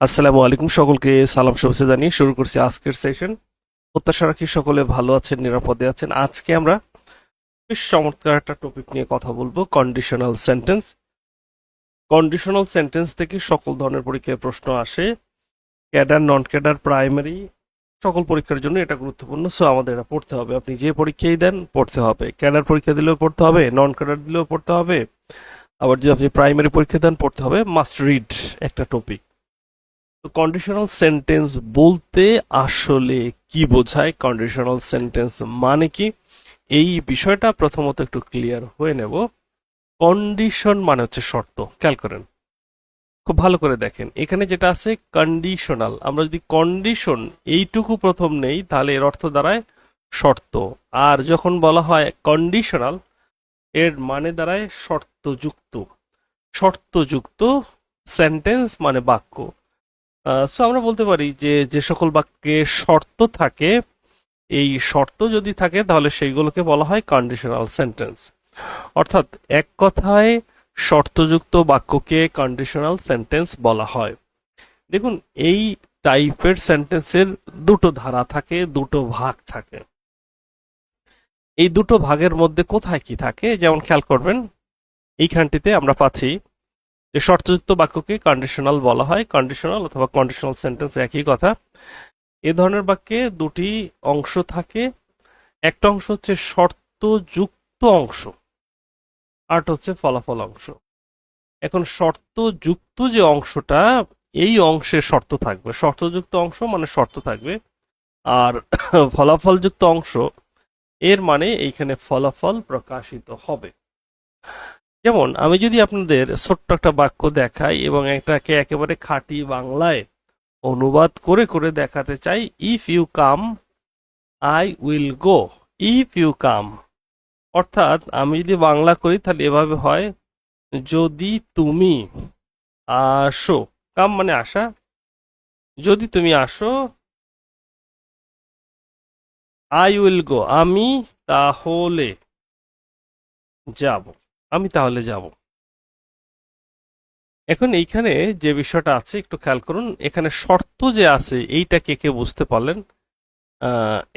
আসসালামু আলাইকুম, সকলকে সালাম শুভেচ্ছা জানিয়ে শুরু করছি আজকের সেশন। প্রত্যাশা রাখি সকলে ভালো আছেন, নিরাপদে আছেন। আজকে আমরা বেশ চমৎকার একটা টপিক নিয়ে কথা বলবো, কন্ডিশনাল সেন্টেন্স। কন্ডিশনাল সেন্টেন্স থেকে সকল ধরনের পরীক্ষায় প্রশ্ন আসে, ক্যাডার, নন ক্যাডার, প্রাইমারি, সকল পরীক্ষার জন্য এটা গুরুত্বপূর্ণ। সো আমাদের এটা পড়তে হবে। আপনি যে পরীক্ষাই দেন পড়তে হবে, ক্যাডার পরীক্ষা দিলেও পড়তে হবে, নন ক্যাডার দিলেও পড়তে হবে, আবার যদি আপনি প্রাইমারি পরীক্ষা দেন পড়তে হবে। মাস্ট রিড একটা টপিক। তো কন্ডিশনাল সেন্টেন্স বলতে আসলে কি বোঝায়, কন্ডিশনাল সেন্টেন্স মানে কি, এই বিষয়টা প্রথমত একটু ক্লিয়ার হয়ে নেব। কন্ডিশন মানে হচ্ছে শর্ত। খেয়াল করেন, খুব ভালো করে দেখেন, এখানে যেটা আছে কন্ডিশনাল, আমরা যদি কন্ডিশন এইটুকু প্রথম নেই তাহলে এর অর্থ দাঁড়ায় শর্ত। আর যখন বলা হয় কন্ডিশনাল, এর মানে দাঁড়ায় শর্তযুক্ত। শর্তযুক্ত সেন্টেন্স মানে বাক্য। সো আমরা বলতে পারি যে যে সকল বাক্যে শর্ত থাকে, এই শর্ত যদি থাকে তাহলে সেইগুলোকে বলা হয় কন্ডিশনাল সেন্টেন্স। অর্থাৎ এক কথায় শর্তযুক্ত বাক্যকে কন্ডিশনাল সেন্টেন্স বলা হয়। দেখুন, এই টাইপের সেন্টেন্সের দুটো ধারা থাকে, দুটো ভাগ থাকে। এই দুটো ভাগের মধ্যে কোথায় কি থাকে, যেমন খেয়াল করবেন এইখানটিতে আমরা পাচ্ছি যে শর্তযুক্ত বাক্যকে কন্ডিশনাল বলা হয়। কন্ডিশনাল অথবা কন্ডিশনাল সেন্টেন্স একই কথা। এ ধরনের বাক্যে দুটি অংশ থাকে। একটা অংশ হচ্ছে শর্তযুক্ত অংশ, আরটা হচ্ছে ফলাফল অংশ। এখন শর্তযুক্ত যে অংশটা, এই অংশে শর্ত থাকবে। শর্তযুক্ত অংশ মানে শর্ত থাকবে। আর ফলাফলযুক্ত অংশ, এর মানে এইখানে ফলাফল প্রকাশিত হবে। যেমন আমি যদি আপনাদের ছোট্ট একটা বাক্য দেখাই এবং এটাকে একেবারে খাঁটি বাংলায় অনুবাদ করে করে দেখাতে চাই, if you come I will go. If you come, অর্থাৎ আমি যদি বাংলা করি তাহলে এভাবে হয়, যদি তুমি আসো। কাম মানে আসা, যদি তুমি আসো, আই উইল গো, আমি তাহলে যাব। আমি তাহলে যাব। এখন এইখানে যে বিষয়টা আছে একটু খেয়াল করুন, এখানে শর্ত যে আছে এইটা কে কে বুঝতে পারলেন?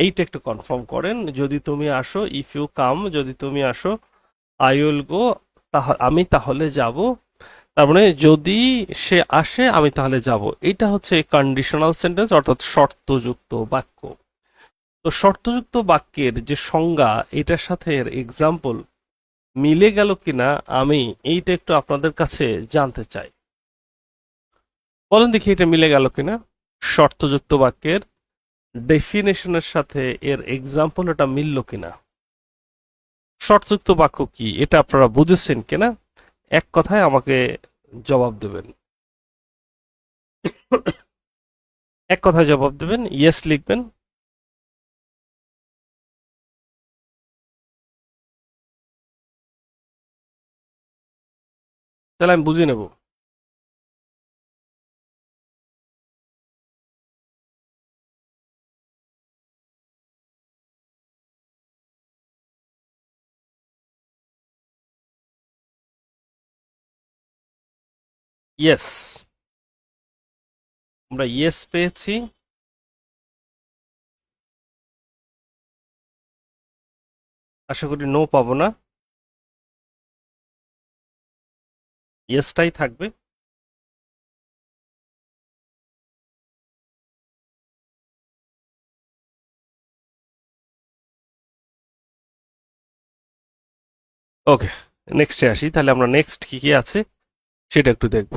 এইটা একটু কনফার্ম করেন। যদি তুমি আসো, ইফ ইউ কাম, যদি তুমি আসো, আই উইল গো, আমি তাহলে যাব। তার মানে যদি সে আসে আমি তাহলে যাব। এটা হচ্ছে কন্ডিশনাল সেন্টেন্স, অর্থাৎ শর্তযুক্ত বাক্য। তো শর্তযুক্ত বাক্যের যে সংজ্ঞা, এটার সাথে এর এক্সাম্পল মিলে গেল কিনা, আমি এইটা একটু আপনাদের কাছে জানতে চাই। বলেন দেখি এটা মিলে গেল কিনা। শর্তযুক্ত বাক্যের ডেফিনেশনের সাথে এর এক্সাম্পল এটা মিলল কিনা। শর্তযুক্ত বাক্য কি এটা আপনারা বুঝেছেন কিনা, এক কথায় আমাকে জবাব দেবেন। এক কথায় জবাব দেবেন, ইয়েস লিখবেন। তাহলে আমি বুঝে নেব। ইয়েস, আমরা ইয়েস পেয়েছি। আশা করি নো পাবো না, ইয়েসটাই থাকবে। ওকে, নেক্সটে আসি। তাহলে আমরা নেক্সট কি কি আছে সেটা একটু দেখব।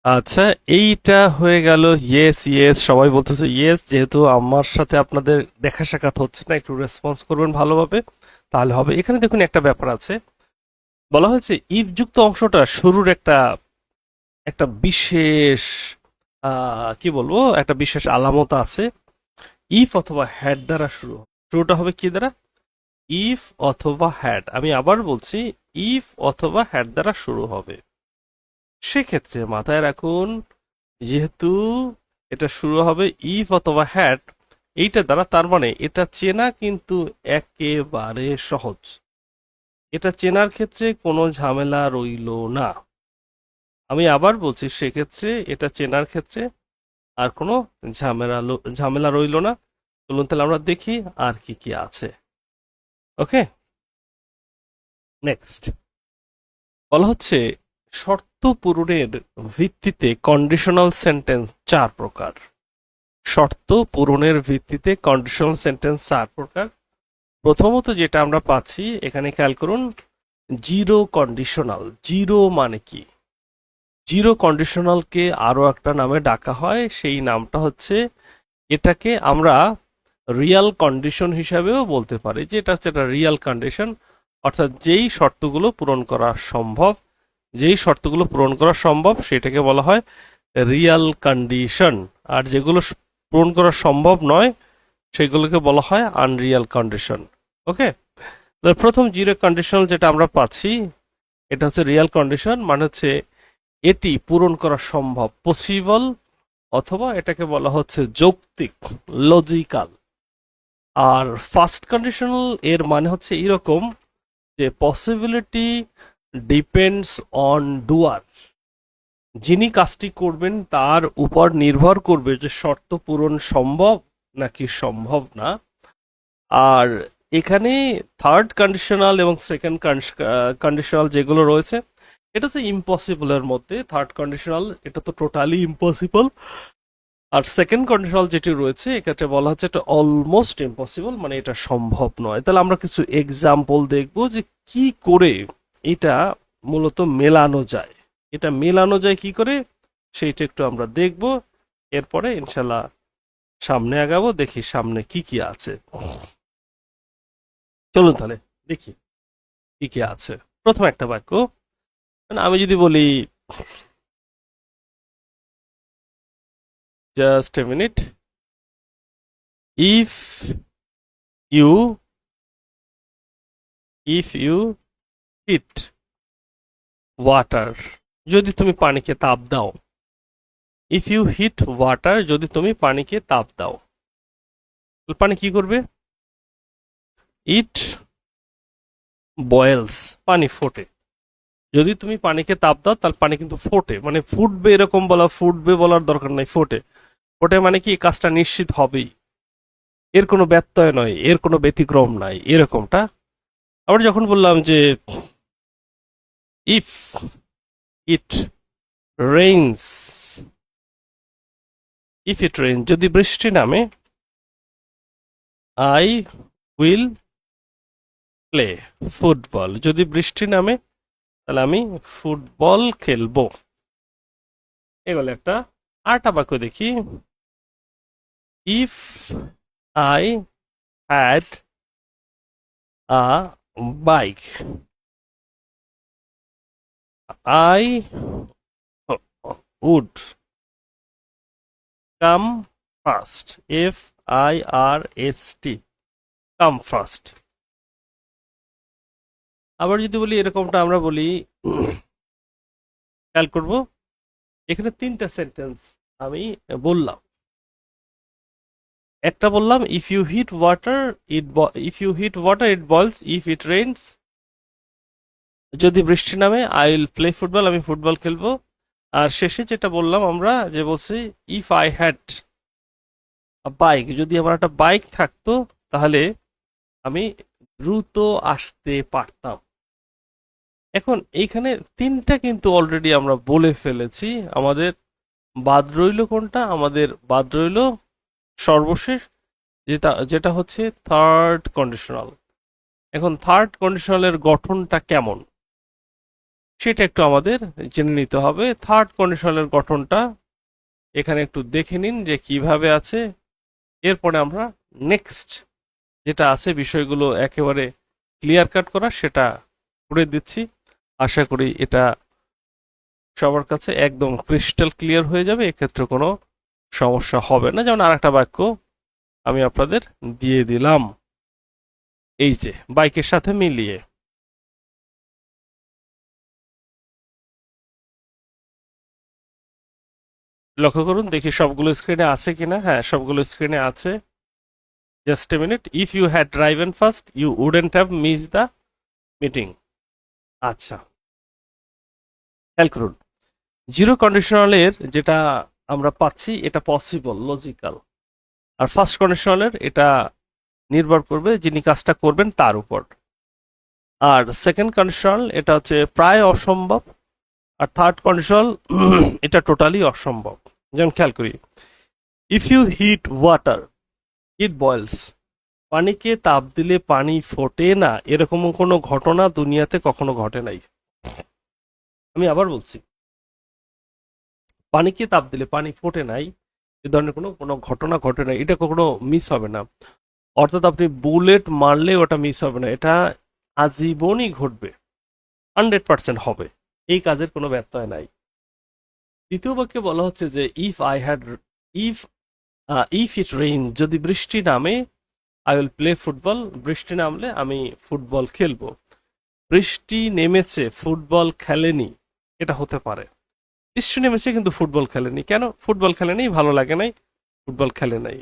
আচ্ছা, এইটা হয়ে গেল ইয়েস ইয়েস, সবাই বলতেছে ইয়েস। যেহেতু আমার সাথে আপনাদের দেখা সাক্ষাৎ হচ্ছে না, একটু রেসপন্স করবেন ভালোভাবে, তাহলে হবে। এখানে দেখুন একটা ব্যাপার আছে, বলা হয়েছে ইফ যুক্ত অংশটা শুরুর একটা একটা বিশেষ কি বলবো, একটা বিশেষ আলামত আছে। ইফ অথবা হ্যাড দ্বারা শুরুটা হবে কি দ্বারা? ইফ অথবা হ্যাড। আমি আবার বলছি, ইফ অথবা হ্যাড দ্বারা শুরু হবে। সেক্ষেত্রে মাথায় রাখুন, যেহেতু এটা শুরু হবে ইফ অথবা হ্যাড এইটা দ্বারা, তার মানে এটা চেনা কিন্তু একেবারে সহজ। এটা চেনার ক্ষেত্রে কোনো ঝামেলা রইল না। আমি আবার বলছি, সেক্ষেত্রে এটা চেনার ক্ষেত্রে আর কোনো ঝামেলা রইল না। চলুন তাহলে আমরা দেখি আর কি কি আছে। ওকে, নেক্সট বলা হচ্ছে শর্ত পূরণের ভিত্তিতে কন্ডিশনাল সেন্টেন্স 4 প্রকার। শর্ত পূরণের ভিত্তিতে কন্ডিশনাল সেন্টেন্স 4 প্রকার। প্রথমত যেটা আমরা পাচ্ছি এখানে, খেয়াল করুন, জিরো কন্ডিশনাল। জিরো মানে কি? জিরো কন্ডিশনালকে আরো একটা নামে ডাকা হয়, সেই নামটা হচ্ছে, এটাকে আমরা রিয়াল কন্ডিশন হিসাবেও বলতে পারি, যে এটা হচ্ছে একটা রিয়াল কন্ডিশন, অর্থাৎ যেই শর্তগুলো পূরণ করা সম্ভব, সেটাকে বলা হয় রিয়াল কন্ডিশন। আর যেগুলো পূরণ করা সম্ভব নয় সেগুলোকে বলা হয় আনরিয়াল কন্ডিশন। ওকে, প্রথম জিরো কন্ডিশনাল যেটা আমরা পাচ্ছি, এটা হচ্ছে রিয়াল কন্ডিশন, মানে হচ্ছে এটি পূরণ করা সম্ভব, পসিবল, অথবা এটাকে বলা হচ্ছে যৌক্তিক, লজিক্যাল। আর ফার্স্ট কন্ডিশনাল এর মানে হচ্ছে এরকম যে পসিবিলিটি ডিপেন্ডস অন ডুয়ার। যিনি কাজটি করবেন তার উপর নির্ভর করবে যে শর্ত পূরণ সম্ভব নাকি সম্ভব না। আর এখানে থার্ড কন্ডিশনাল এবং সেকেন্ড কন্ডিশনাল যেগুলো রয়েছে, এটা তো ইম্পসিবলের মধ্যে। থার্ড কন্ডিশনাল এটা তো টোটালি ইম্পসিবল। আর সেকেন্ড কন্ডিশনাল যেটি রয়েছে এক্ষেত্রে বলা হচ্ছে এটা অলমোস্ট ইম্পসিবল, মানে এটা সম্ভব নয়। তাহলে আমরা কিছু এক্সাম্পল দেখব যে কি করে এটা মূলত মেলানো যায়। এটা মেলানো যায় কি করে সেইটা একটু আমরা দেখব, এরপরে ইনশাল্লাহ সামনে আগাবো, দেখি সামনে কি কি আছে। চলুন তাহলে দেখি কি কি আছে। প্রথম একটা বাক্য, মানে আমি যদি বলি, just a minute, if you heat water, যদি তুমি পানিকে তাপ দাও। ইফ ইউ হিট ওয়াটার, যদি তুমি পানিকে তাপ দাও, পানি কি করবে? ইট বয়েলস, পানি ফোটে। যদি তুমি পানিকে তাপ দাও তাহলে পানি কিন্তু ফোটে, মানে ফুটবে, এরকম ফুটবে বলার দরকার নাই, ফোটে। ফোটে মানে কি, কাজটা নিশ্চিত হবেই, এর কোনো ব্যত্যয় নয়, এর কোনো ব্যতিক্রম নাই, এরকমটা। আবার যখন বললাম যে ইফ ইট রেইনস, যদি বৃষ্টি নামে, আই উইল প্লে ফুটবল, যদি বৃষ্টি নামে তাহলে আমি ফুটবল খেলবো। এগুলো একটা। আরেকটা বাক্য দেখি, if I had a bike, I would come first, FIRST, come first. আবার যদি বলি এরকমটা, আমরা বলি, খেয়াল করব, এখানে 3টা সেন্টেন্স আমি বললাম। একটা বললাম if you heat water it boils, if it rains, যদি বৃষ্টি নামে, আই উইল প্লে ফুটবল, আমি ফুটবল খেলবো। আর শেষে যেটা বললাম আমরা, যে বলছি ইফ আই হ্যাড বাইক, যদি আমার একটা বাইক থাকতো তাহলে আমি দ্রুত আসতে পারতাম। এখন এইখানে 3টা কিন্তু অলরেডি আমরা বলে ফেলেছি। আমাদের বাদ রইল কোনটা? আমাদের বাদ রইল সর্বশেষ যেটা হচ্ছে থার্ড কন্ডিশনাল। এখন থার্ড কন্ডিশনালের গঠনটা কেমন সেটা একটু আমাদের জেনে নিতে হবে। থার্ড কন্ডিশনালের গঠনটা এখানে একটু দেখে নিন যে কিভাবে আছে। এরপরে আমরা নেক্সট যেটা আছে বিষয়গুলো একেবারে ক্লিয়ার কাট করা, সেটা করে দিচ্ছি। আশা করি এটা সবার কাছে একদম ক্রিস্টাল ক্লিয়ার হয়ে যাবে, এক্ষেত্রে কোনো সমস্যা হবে না। যেমন আরেকটা বাক্য আমি আপনাদের দিয়ে দিলাম, এই যে বাইকের সাথে মিলিয়ে। লক্ষ্য করুন, দেখি সবগুলো স্ক্রিনে আছে কিনা। হ্যাঁ, সবগুলো স্ক্রিনে আছে। Just a minute, if you had driven first you wouldn't have miss the meeting. আচ্ছা, খেয়াল করুন, জিরো কন্ডিশনালের যেটা আমরা পাচ্ছি এটা পসিবল, লজিক্যাল। আর ফার্স্ট কন্ডিশনালের এটা নির্ভর করবে যিনি কাজটা করবেন তার উপর। আর সেকেন্ড কন্ডিশনাল এটা হচ্ছে প্রায় অসম্ভব। আর থার্ড কন্ডিশনাল এটা টোটালি অসম্ভব। যেমন খেয়াল করি, if you heat water it boils, পানিকে তাপ দিলে পানি ফোটে না, এরকম কোনো ঘটনা দুনিয়াতে কখনো ঘটে নাই। আমি আবার বলছি, পানিকে তাপ দিলে পানি ফোটে নাই, এ ধরনের কোনো কোনো ঘটনা ঘটে নাই, এটা কখনো মিস হবে না। অর্থাৎ আপনি বুলেট মারলে ওটা মিস হবে না, এটা আজীবনই ঘটবে, 100% হবে, এই কাজের কোনো ব্যত্যয় নাই। দ্বিতীয় বাক্যে বলা হচ্ছে যে ইফ ইফ ইট রেইন, যদি বৃষ্টি নামে, আই উইল প্লে ফুটবল, বৃষ্টি নামলে আমি ফুটবল খেলবো। বৃষ্টি নেমেছে, ফুটবল খেলেনি, এটা হতে পারে। বৃষ্টি নেমেছে কিন্তু ফুটবল খেলেনি, কেন? ফুটবল খেলেনি, ভালো লাগে নাই, ফুটবল খেলে নাই।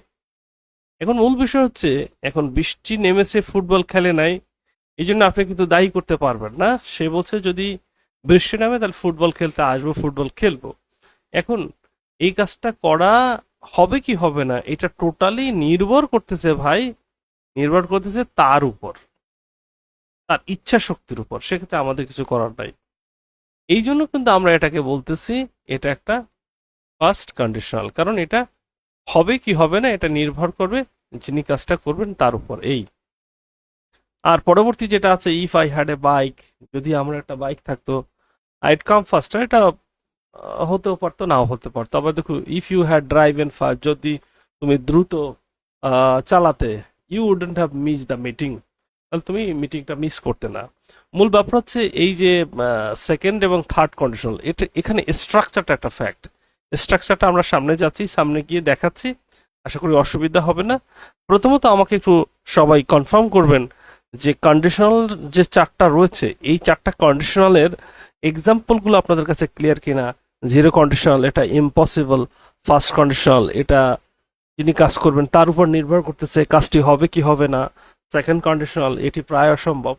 এখন মূল বিষয় হচ্ছে, এখন বৃষ্টি নেমেছে ফুটবল খেলে নাই, এই জন্য আপনি কিন্তু দায়ী করতে পারবেন না। সে বলছে যদি বৃষ্টি নামে তাহলে ফুটবল খেলতে আসবো, ফুটবল খেলবো। এখন এই কাজটা করা হবে কি হবে না, এটা টোটালি নির্ভর করতেছে ভাই, নির্ভর করতেছে তার উপর, তার ইচ্ছা শক্তির উপর। সেক্ষেত্রে আমাদের কিছু করার নাই। এই জন্য কিন্তু আমরা এটাকে বলতেছি এটা একটা ফার্স্ট কন্ডিশনাল, কারণ এটা হবে কি হবে না এটা নির্ভর করবে যিনি কাজটা করবেন তার উপর। এই আর পরবর্তী যেটা আছে, if I had a bike, যদি আমার একটা বাইক থাকতো, আইড কাম ফার্স্ট, এটা হতেও পারতো, নাও হতে পারতো। আবার দেখো, if you had drive and fast, যদি তুমি দ্রুত চালাতে, you wouldn't have miss the meeting, তাহলে তুমি মিটিংটা মিস করতে না। মূল ব্যাপার হচ্ছে এই যে সেকেন্ড এবং থার্ড কন্ডিশনাল, এটা এখানে স্ট্রাকচারটা একটা ফ্যাক্ট। স্ট্রাকচারটা আমরা সামনে যাচ্ছি, সামনে গিয়ে দেখাচ্ছি, আশা করি অসুবিধা হবে না। প্রথমত আমাকে একটু সবাই কনফার্ম করবেন যে কন্ডিশনাল যে চারটা রয়েছে, এই চারটা কন্ডিশনালের এক্সাম্পলগুলো আপনাদের কাছে ক্লিয়ার কিনা। জিরো কন্ডিশনাল এটা ইম্পসিবল, ফার্স্ট কন্ডিশনাল এটা যিনি কাজ করবেন তার উপর নির্ভর করতেছে কাজটি হবে কি হবে না। সেকেন্ড কন্ডিশনাল এটি প্রায় অসম্ভব।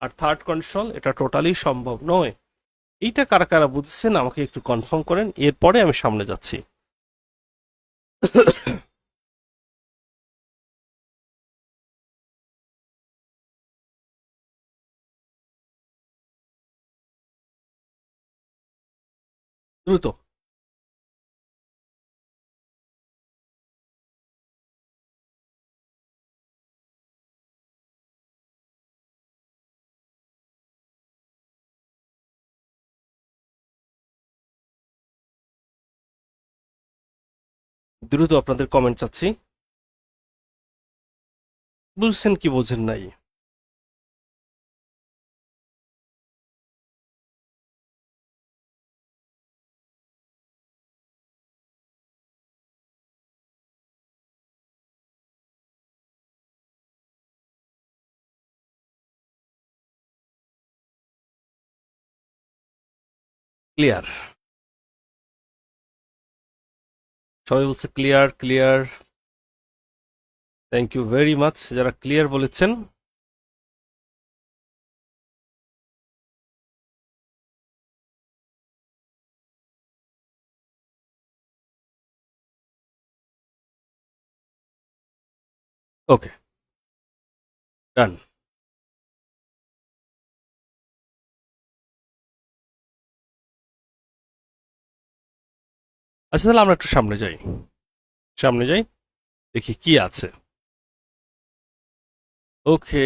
আর থার্ড কন্ডিশনাল এটা টোটালি সম্ভব নয়। এইটা কারা কারা বুঝছেন আমাকে একটু কনফার্ম করেন, এরপরে আমি সামনে যাচ্ছি। দ্রুত। দ্রুত আপনাদের কমেন্ট চাচ্ছি, বুঝছেন কি বোঝেন নাই। ক্লিয়ার, সবাই বলছে clear clear. Thank you very much যারা ক্লিয়ার বলেছেন। ওকে, ডান। আচ্ছা, তাহলে আমরা একটু সামনে যাই, সামনে যাই, দেখি কি আছে। ওকে,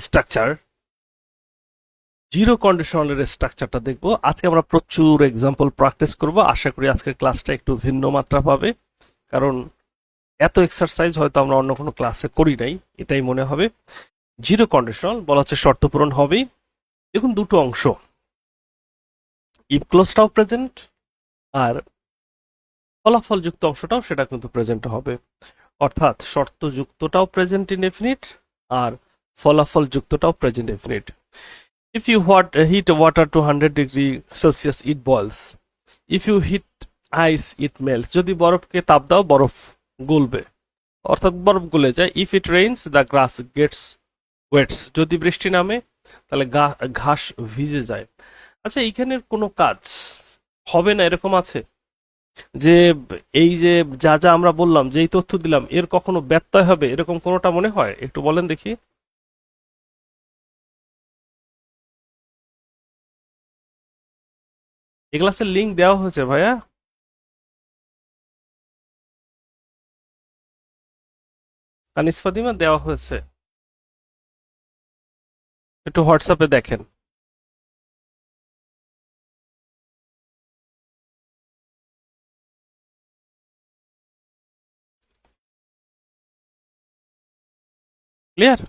স্ট্রাকচার, জিরো কন্ডিশনালের স্ট্রাকচারটা দেখবো আজকে। আমরা প্রচুর এক্সাম্পল প্র্যাকটিস করব, আশা করি আজকের ক্লাসটা একটু ভিন্ন মাত্রা পাবে, কারণ এত এক্সারসাইজ হয়তো আমরা অন্য কোনো ক্লাসে করি নাই, এটাই মনে হবে। জিরো কন্ডিশনাল বলা হচ্ছে শর্ত পূরণ হবেই। দেখুন দুটো অংশ, ইফ ক্লোজটাও প্রেজেন্ট আর ফলাফল যুক্ত অংশটাও সেটা কিন্তু প্রেজেন্ট হবে। অর্থাৎ শর্ত যুক্তটাও প্রেজেন্ট ইনডেফিনিট আর ফলাফল যুক্তটাও present indefinite. If you heat water to 100 degree Celsius, it boils. If you heat ice, it melts. যদি বরফকে তাপ দাও বরফ গলবে, অর্থাৎ বরফ গলে যায়। If it rains, the grass gets wet. যদি বৃষ্টি নামে তাহলে ঘাস ভিজে যায়। আচ্ছা, এইখানের কোনো কাজ হবে না এরকম আছে? যে এই যে যা যা আমরা বললাম, যে এই তথ্য দিলাম, এর কখনো ব্যত্যয় হবে এরকম কোনোটা মনে হয়? একটু বলেন দেখি। এই ক্লাসের লিঙ্ক দেওয়া হয়েছে ভাইয়া। কানিস ফাতিমা দেওয়া হয়েছে, একটু হোয়াটসঅ্যাপে দেখেন। ক্লিয়ার?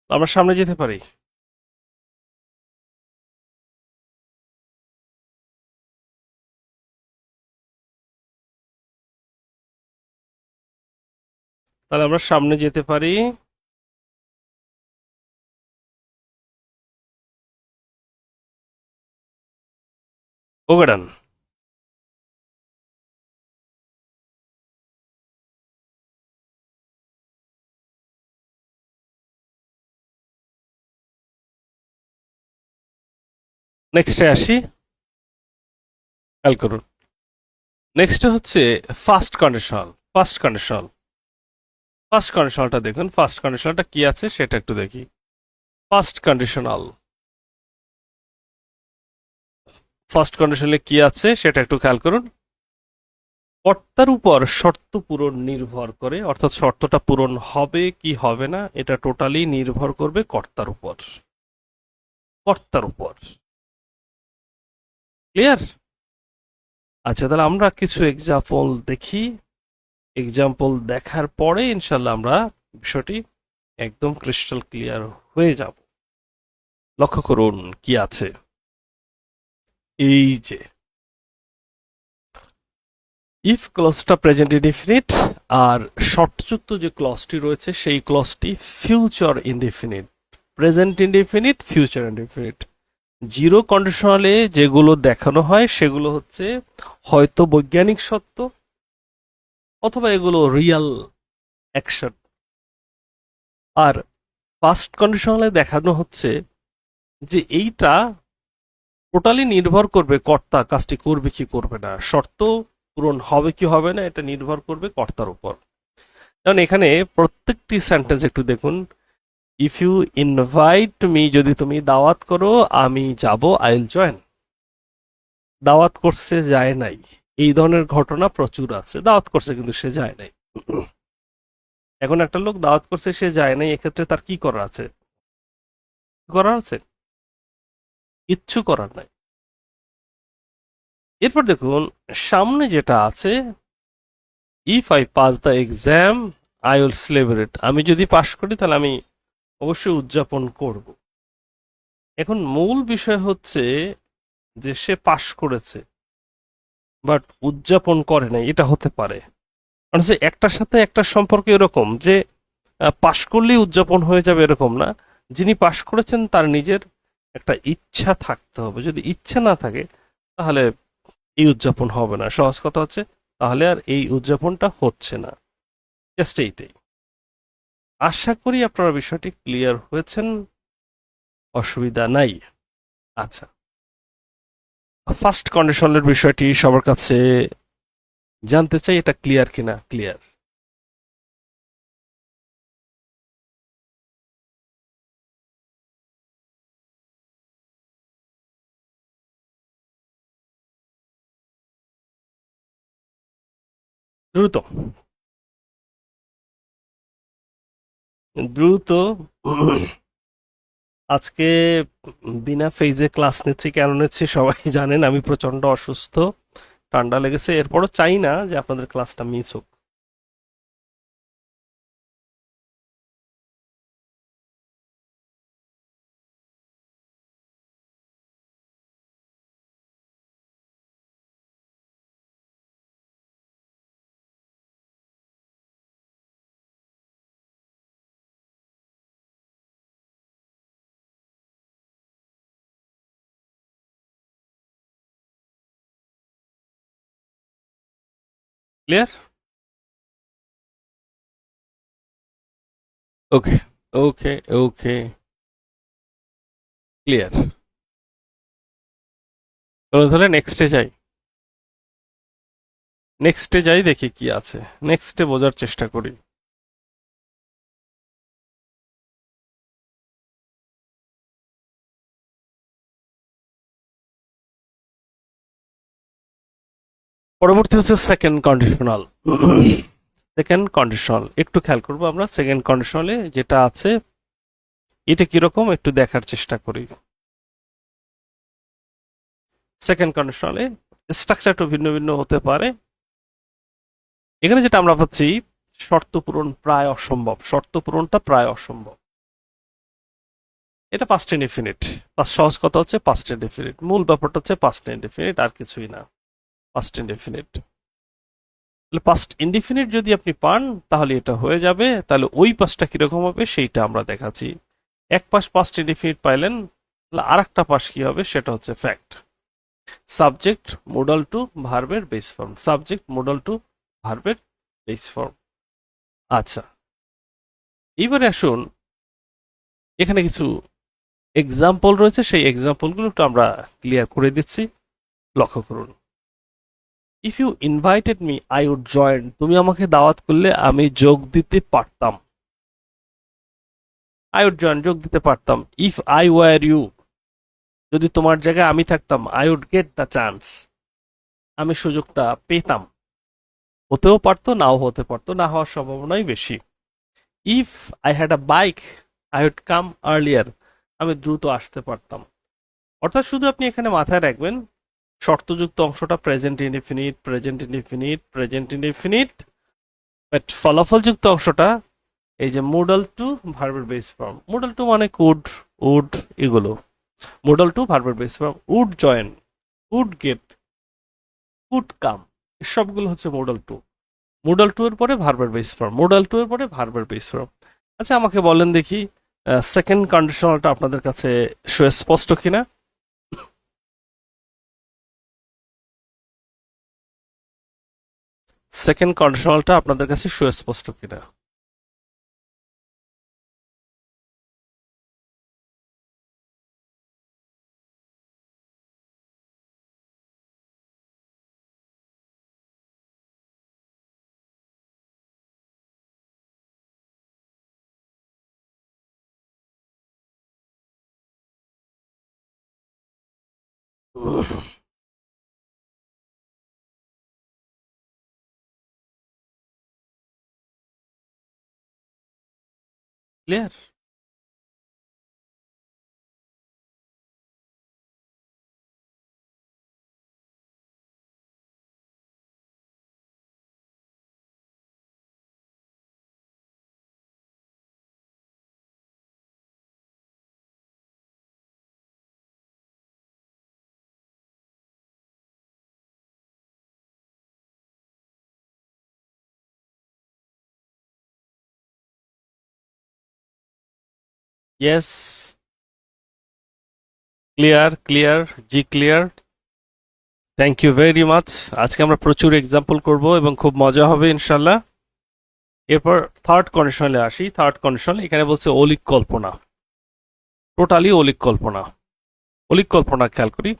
আমরা সামনে যেতে পারি। তাহলে আমরা সামনে যেতে পারি। ওকে, ডান। নেক্সটে আসি, খেয়াল করুন। নেক্সট হচ্ছে first conditional. First conditional, first কন্ডিশনালটা দেখুন। ফার্স্ট কন্ডিশনালটা কি আছে সেটা একটু দেখি। ফার্স্ট কন্ডিশনাল, ফার্স্ট কন্ডিশনে কি আছে সেটা একটু খেয়াল করুন। কর্তার উপর শর্ত পূরণ নির্ভর করে, অর্থাৎ শর্তটা পূরণ হবে কি হবে না এটা টোটালি নির্ভর করবে কর্তার উপর। কর্তার উপর। ক্লিয়ার? আচ্ছা, তাহলে আমরা কিছু এক্সাম্পল দেখি। এক্সাম্পল দেখার পরে ইনশাল্লাহ আমরা বিষয়টি একদম ক্রিস্টাল ক্লিয়ার হয়ে যাব। লক্ষ্য করুন কি আছে। এই যে ইফ ক্লজটা প্রেজেন্ট ইনডিফিনিট, আর শর্তযুক্ত যে ক্লজটি রয়েছে সেই ক্লজটি future indefinite. Present indefinite, future indefinite. Zero কন্ডিশনালে যেগুলো দেখানো হয় সেগুলো হচ্ছে হয়তো বৈজ্ঞানিক সত্য, অথবা এগুলো রিয়াল অ্যাকশন। আর ফার্স্ট কন্ডিশনালে দেখানো হচ্ছে যে এইটা টোটালি নির্ভর করবে কর্তা কাজটি করবে কি করবে না, শর্ত পূরণ হবে কি হবে না এটা নির্ভর করবে কর্তার উপর। যেমন এখানে প্রত্যেকটি সেন্টেন্স একটু দেখুন। ইফ ইউ ইনভাইট মি, যদি তুমি দাওয়াত করো আমি যাব, আই উইল জয়েন। দাওয়াত করছে যায় নাই, এই ধরনের ঘটনা প্রচুর আছে। দাওয়াত করছে কিন্তু সে যায় নাই। এখন একটা লোক দাওয়াত করছে সে যায় নাই, এক্ষেত্রে তার কি করার আছে? করার আছে? কিচ্ছু করার নাই। এরপর দেখুন সামনে যেটা আছে, if I pass the exam I will celebrate. আমি যদি পাশ করি তাহলে আমি অবশ্যই উদযাপন করব। এখন মূল বিষয় হচ্ছে যে সে পাশ করেছে বাট উদযাপন করে নাই, এটা হতে পারে। মানে যে একটার সাথে একটার সম্পর্ক এরকম যে পাশ করলেই উদযাপন হয়ে যাবে এরকম না। যিনি পাশ করেছেন তার নিজের একটা ইচ্ছা থাকতে হবে। যদি ইচ্ছা না থাকে তাহলে এই উদযাপন হবে না। সহজ কথা হচ্ছে তাহলে আর এই উদযাপনটা হচ্ছে না। জাস্ট এইটাই। আশা করি আপনারা বিষয়টি ক্লিয়ার হয়েছেন, অসুবিধা নাই। আচ্ছা, ফার্স্ট কন্ডিশনের বিষয়টি সবার কাছে জানতে চাই, এটা ক্লিয়ার কিনা। ক্লিয়ার? দ্রুত, দ্রুত। আজকে বিনা ফেজে ক্লাস নিচ্ছি, কেন নিচ্ছি সবাই জানেন। আমি প্রচন্ড অসুস্থ, ঠান্ডা লেগেছে। এরপরও চাই না যে আপনাদের ক্লাসটা মিস হোক। ক্লিয়ার? ওকে ওকে ওকে, ক্লিয়ার। চলো তাহলে নেক্সটে যাই। নেক্সটে যাই, দেখি কি আছে, নেক্সটে বোঝার চেষ্টা করি। পরবর্তী হচ্ছে সেকেন্ড কন্ডিশনাল। সেকেন্ড কন্ডিশনাল একটু খেয়াল করবো আমরা। সেকেন্ড কন্ডিশনালে যেটা আছে এটা কিরকম একটু দেখার চেষ্টা করি। সেকেন্ড কন্ডিশনালে স্ট্রাকচার একটু ভিন্ন ভিন্ন হতে পারে। এখানে যেটা আমরা পাচ্ছি, শর্ত পূরণ প্রায় অসম্ভব, শর্ত পূরণটা প্রায় অসম্ভব। এটা পাস্ট ইনডিফিনিট। সহজ কথা হচ্ছে পাস্ট ইনডিফিনিট, মূল ব্যাপারটা হচ্ছে পাস্ট ইনডিফিনিট, আর কিছুই না। পাস্ট ইনডিফিনিট, পাস্ট ইনডিফিনিট যদি আপনি পান তাহলে এটা হয়ে যাবে। তাহলে ওই পাসটা কিরকম হবে সেইটা আমরা দেখাচ্ছি। এক পাশ পাস্ট ইনডিফিনিট পাইলেন, তাহলে আর একটা পাশ কি হবে সেটা হচ্ছে ফ্যাক্ট। সাবজেক্ট মোডাল টু ভার্বের base form, subject modal to ভার্বের বেস ফর্ম। আচ্ছা, এবারে আসুন, এখানে কিছু এক্সাম্পল রয়েছে, সেই এক্সাম্পলগুলো একটু আমরা ক্লিয়ার করে দিচ্ছি। লক্ষ্য করুন। If you invited me I would join, তুমি আমাকে দাওয়াত করলে আমি যোগ দিতে পারতাম। আই উড জয়েন, যোগ দিতে পারতাম। ইফ আই ওয়ার ইউ, যদি তোমার জায়গায় আমি থাকতাম, I would get the chance, আমি সুযোগটা পেতাম। হতেও পারতো, নাও হতে পারতো, না হওয়ার সম্ভাবনাই বেশি। If I had a bike I would come earlier, আমি দ্রুত আসতে পারতাম। অর্থাৎ শুধু আপনি এখানে মাথায় রাখবেন শর্তযুক্ত অংশটা present indefinite, present indefinite, present indefinite, but ফলাফলযুক্ত অংশটা এই যে মোডাল টু ভার্বের বেস ফর্ম। মোডাল টু মানে কুড, উড, এগুলো মোডাল টু ভার্বের base form. Would join, would get, could come, সবগুলো হচ্ছে মোডাল টু। মোডাল টু এর পরে ভার্বের বেস ফর্ম, মোডাল টু এর পরে ভার্বের বেস ফর্ম। আচ্ছা, আমাকে বলেন দেখি সেকেন্ড কন্ডিশনালটা আপনাদের কাছে সুস্পষ্ট কিনা। সেকেন্ড কন্ডিশনালটা আপনাদের কাছে সুস্পষ্ট কিনা। ক্লিয়ার? ইয়েস, ক্লিয়ার ক্লিয়ার, জি clear. Thank you very much. আজকে আমরা প্রচুর এক্সাম্পল করব এবং খুব মজা হবে ইনশাল্লাহ। এরপর থার্ড কন্ডিশনালে আসি। থার্ড কন্ডিশন এখানে বলছে অলিক কল্পনা, টোটালি অলিক কল্পনা। অলিক কল্পনা খেয়াল করি,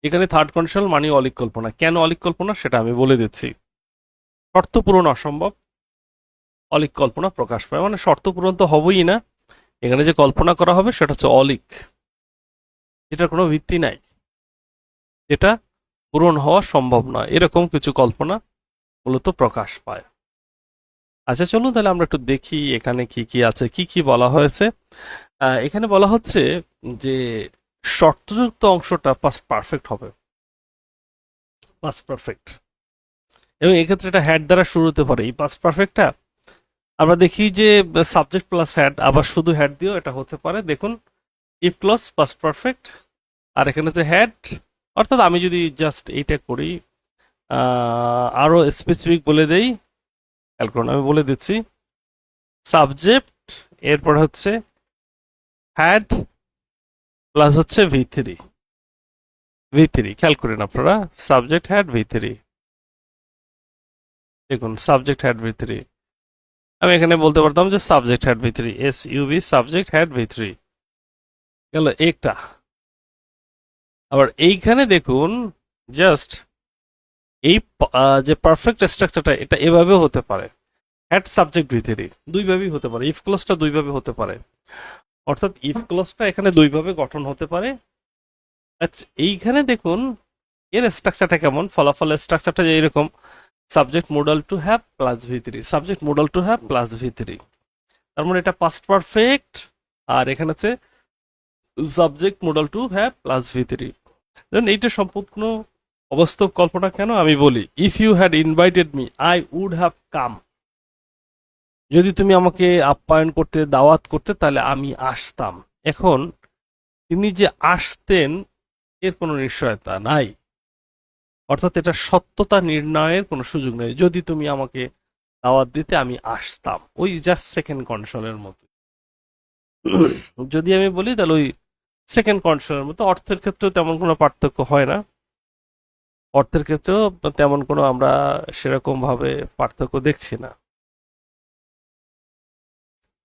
এখানে থার্ড কন্ডিশন মানে অলিক কল্পনা। কেন অলিক কল্পনা সেটা আমি বলে দিচ্ছি। শর্ত পূরণ অসম্ভব, অলিক কল্পনা প্রকাশ পায়, মানে শর্ত পূরণ তো হবেই না, এখানে যে কল্পনা করা হবে সেটা হচ্ছে অলিক, যেটার কোনো ভিত্তি নাই, যেটা পূরণ হওয়া সম্ভব নয়, এরকম কিছু কল্পনা মূলত প্রকাশ পায়। আচ্ছা, চলুন তাহলে আমরা একটু দেখি এখানে কি কি আছে, কি কি বলা হয়েছে। এখানে বলা হচ্ছে যে শর্তযুক্ত অংশটা পাস্ট পারফেক্ট হবে, পাস্ট পারফেক্ট, এবং এক্ষেত্রে এটা হ্যাড দ্বারা শুরু হতে পারে। এই পাস্ট পারফেক্টটা আমরা দেখি যে সাবজেক্ট প্লাস হ্যাড, আবার শুধু হ্যাড দিয়েও এটা হতে পারে। দেখুন, ইফ ক্লজ পাস্ট পারফেক্ট, আর এখানে যে হ্যাড, অর্থাৎ আমি যদি জাস্ট এইটা করি, আরো স্পেসিফিক বলে দেই, খেয়াল করুন আমি বলে দিচ্ছি, সাবজেক্ট এরপর হচ্ছে হ্যাড প্লাস হচ্ছে ভি থ্রি, ভি থ্রি, খেয়াল করেন আপনারা, সাবজেক্ট হ্যাড ভি থ্রি। দেখুন সাবজেক্ট হ্যাড ভি থ্রি, আমি এখানে বলতে পারতাম যে subject had V three, S UV subject had V three গেল একটা। আবার এইখানে দেখুন জাস্ট এই যে পারফেক্ট স্ট্রাকচারটা এটা এভাবেও হতে পারে, হ্যাড সাবজেক্ট ভি থ্রি দুইভাবেই হতে পারে, ইফ ক্লোজটা দুইভাবে হতে পারে, অর্থাৎ ইফ ক্লোজটা এখানে দুইভাবে গঠন হতে পারে। এইখানে দেখুন এর স্ট্রাকচারটা কেমন, ফলাফলের স্ট্রাকচারটা যে এরকম, subject modal to have plus V three, subject modal to have plus V three, তার মানে এটা পাস্ট পারফেক্ট, আর এখানে আছে subject modal to have plus V three. এইটা সম্পূর্ণ অবাস্তব কল্পনা কেন আমি বলি, if you had invited me I would have come, যদি তুমি আমাকে আপ্যায়ন করতে দাওয়াত করতে তাহলে আমি আসতাম। এখন তিনি যে আসতেন এর কোনো নিশ্চয়তা নাই, অর্থাৎ এটা সত্যতা নির্ণয়ের কোনো সুযোগ নেই, যদি তুমি আমাকে দাওয়াত দিতে আমি আসতাম, ওই জাস্ট সেকেন্ড কন্ডিশনের মতো। যদি আমি বলি তাহলে ওই সেকেন্ড কন্ডিশনের মতো, অর্থের ক্ষেত্রেও তেমন কোনো পার্থক্য হয় না, অর্থের ক্ষেত্রেও তেমন কোনো আমরা সেরকম ভাবে পার্থক্য দেখছি না।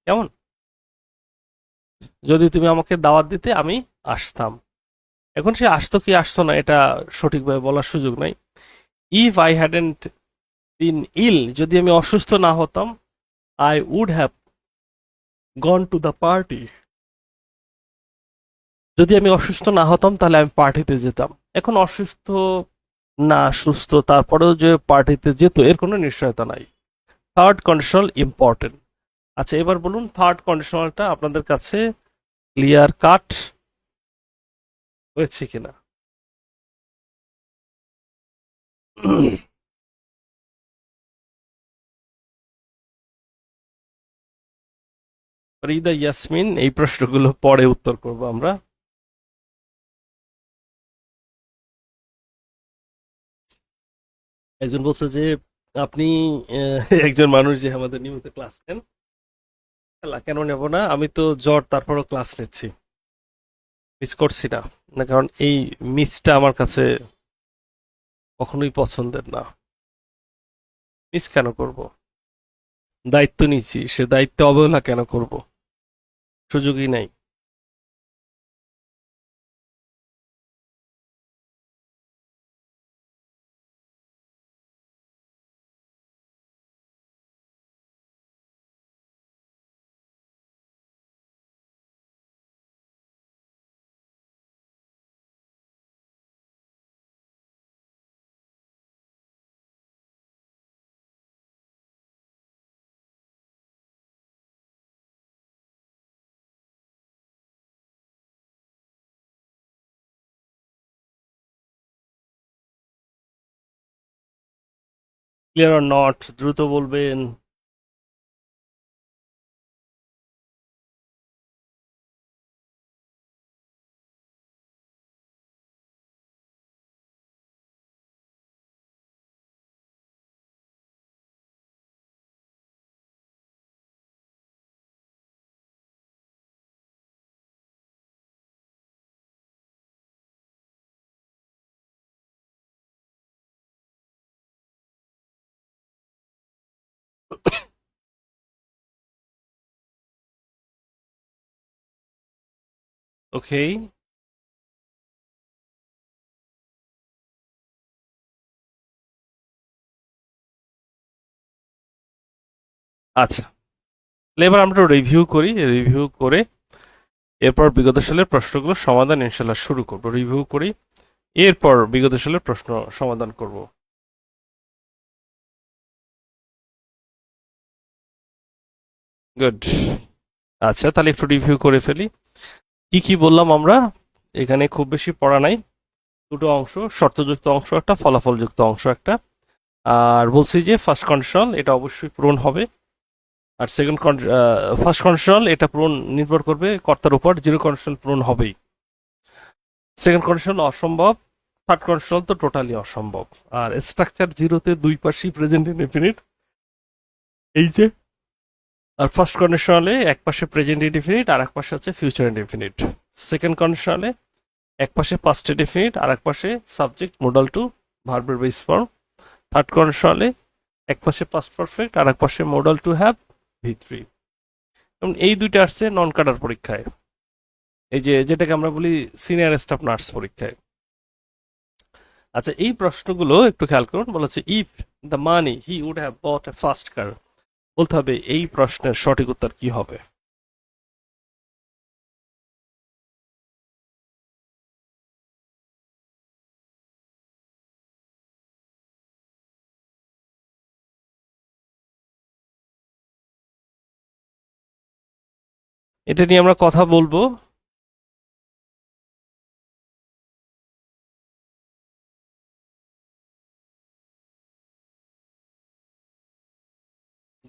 কেমন, যদি তুমি আমাকে দাওয়াত দিতে আমি আসতাম, এখন সে আসতো কি আসতো না এটা সঠিকভাবে বলার সুযোগ নাই। If I hadn't been ill, যদি আমি অসুস্থ না হতাম, I would have gone to the party, যদি আমি অসুস্থ না হতাম তাহলে আমি পার্টিতে যেতাম। এখন অসুস্থ না সুস্থ তারপরেও যে পার্টিতে যেত এর কোনো নিশ্চয়তা নাই। Third conditional important. আচ্ছা এবার বলুন থার্ড কন্ডিশনালটা আপনাদের কাছে ক্লিয়ার কাট হয়েছে কিনা। রিদা ইয়াসমিন, এই প্রশ্নগুলো পরে উত্তর করব আমরা। একজন বলছে যে আপনি একজন মানুষ যে আমাদের নিয়মিত ক্লাস নেন, কেন নেব না, আমি তো জ্বর তারপরও ক্লাস নিচ্ছি, মিস করছি না, না কারণ এই মিসটা আমার কাছে কখনোই পছন্দের না। মিস কেন করব, দায়িত্ব নিচ্ছি, সে দায়িত্বে অবহেলা কেন করব, সুযোগই নাই। ক্লিয়ার অর নট, দ্রুত বলবেন। ওকে, আচ্ছা এবার আমরা রিভিউ করি, রিভিউ করে এরপর বিগত সালের প্রশ্নগুলোর সমাধান ইনশাল্লাহ শুরু করব। রিভিউ করি, এরপর বিগত সালের প্রশ্ন সমাধান করব। গুড, আচ্ছা তাহলে একটু রিভিউ করে ফেলি। কি কি বললাম আমরা, এখানে খুব বেশি পড়া নাই, দুটো অংশ, শর্তযুক্ত অংশ একটা, ফলাফলযুক্ত অংশ একটা। আর বলছি যে ফার্স্ট কন্ডিশনাল এটা অবশ্যই পূরণ হবে, আর সেকেন্ড ফার্স্ট কন্ডিশনাল এটা পূরণ নির্ভর করবে কর্তার উপর, জিরো কন্ডিশনাল পূরণ হবেই। সেকেন্ড কন্ডিশনাল অসম্ভব, থার্ড কন্ডিশনাল তো টোটালি অসম্ভব। আর স্ট্রাকচার জিরোতে দুই পাশেই প্রেজেন্ট ইনডেফিনিট, এই যে, আর ফার্স্ট কন্ডিশনালে এক পাশে প্রেজেন্ট ইনডেফিনিট আর এক পাশে হচ্ছে ফিউচার ইনডেফিনিট। সেকেন্ড কন্ডিশনালে এক পাশে পাস্ট ইনডেফিনিট আর এক পাশে সাবজেক্ট মোডাল টু ভার্বের বেস ফর্ম। থার্ড কন্ডিশনালে এক পাশে পাস্ট পারফেক্ট আর এক পাশে মডেল টু হ্যাভ ভি3। এবং এই দুইটা আসছে নন কাডার পরীক্ষায়, এই যে যেটাকে আমরা বলি সিনিয়র স্টাফ নার্স পরীক্ষায়। আচ্ছা, এই প্রশ্নগুলো একটু খেয়াল করুন। বলেছে if the money he would have bought a first car, বলতে হবে এই প্রশ্নের সঠিক উত্তর কি হবে। এটা নিয়ে আমরা কথা বলবো।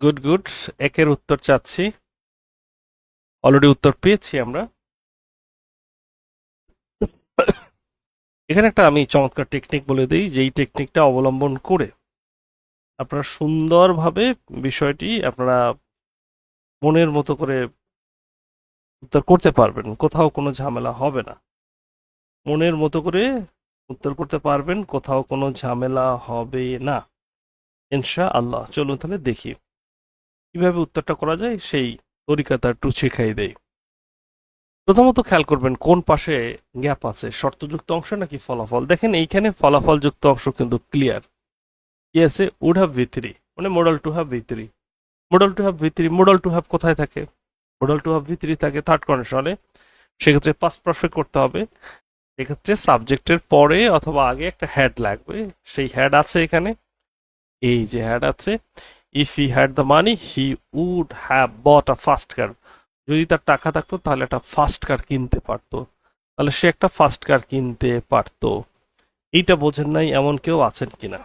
গুড গুড, একের উত্তর চাচ্ছি। অলরেডি উত্তর পেয়েছি আমরা। এখানে একটা আমি চমৎকার টেকনিক বলে দিই, যেই টেকনিকটা অবলম্বন করে আপনারা সুন্দরভাবে বিষয়টি আপনারা মনের মতো করে উত্তর করতে পারবেন, কোথাও কোনো ঝামেলা হবে না। মনের মতো করে উত্তর করতে পারবেন, কোথাও কোনো ঝামেলা হবে না ইনশা আল্লাহ। চলুন তাহলে দেখি কিভাবে উত্তরটা করা যায়, সেই তরিকাটা একটু শিখাই দেই। প্রথমত খেয়াল করবেন কোন পাশে গ্যাপ আছে, শর্তযুক্ত অংশ নাকি ফলাফল। দেখেন এইখানে ফলাফলযুক্ত অংশ কিন্তু ক্লিয়ার। কি আছে? উড হ্যাভ ভি3, মানে মডেল টু হ্যাভ ভি3। মডেল টু হ্যাভ ভি3, মডেল টু হ্যাভ কোথায় থাকে? মডেল টু হ্যাভ ভি3 থাকে থার্ড কন্ডিশনে। সেক্ষেত্রে পাস্ট পারফেক্ট করতে হবে। এক্ষেত্রে সাবজেক্টের পরে অথবা আগে একটা হ্যাড লাগবে। সেই হ্যাড আছে এখানে, এই যে হ্যাড আছে। If he had the money he would have bought a first car. যদি তার টাকা থাকতো তাহলে একটা ফার্স্ট কার কিনতে পারতো, তাহলে সে একটা ফার্স্ট কার কিনতে পারতো। এইটা বোঝেন নাই এমন কেউ আছেন কিনা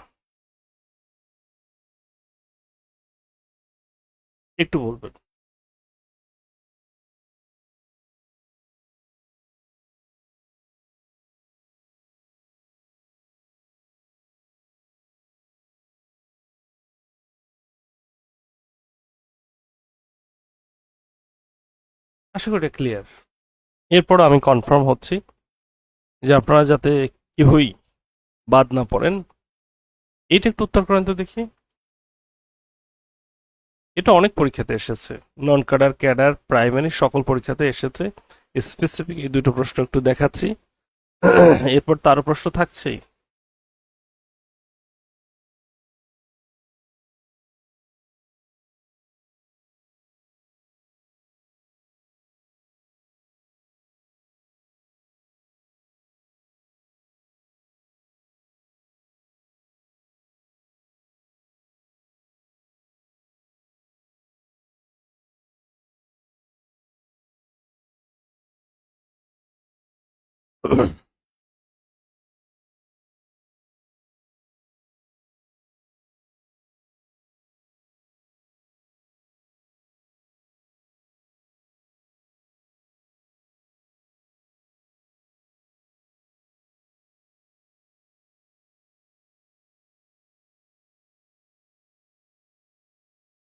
একটু বলবেন। আশা করি এটা ক্লিয়ার। এরপর আমি কনফার্ম হচ্ছি যে আপনারা যাতে কেউই বাদ না পড়েন। এইটা একটু উত্তর করেন তো দেখি। এটা অনেক পরীক্ষাতে এসেছে, নন ক্যাডার, ক্যাডার, প্রাইমারি সকল পরীক্ষাতে এসেছে। স্পেসিফিক এই দুটো প্রশ্ন একটু দেখাচ্ছি। এরপর তারও প্রশ্ন থাকছেই।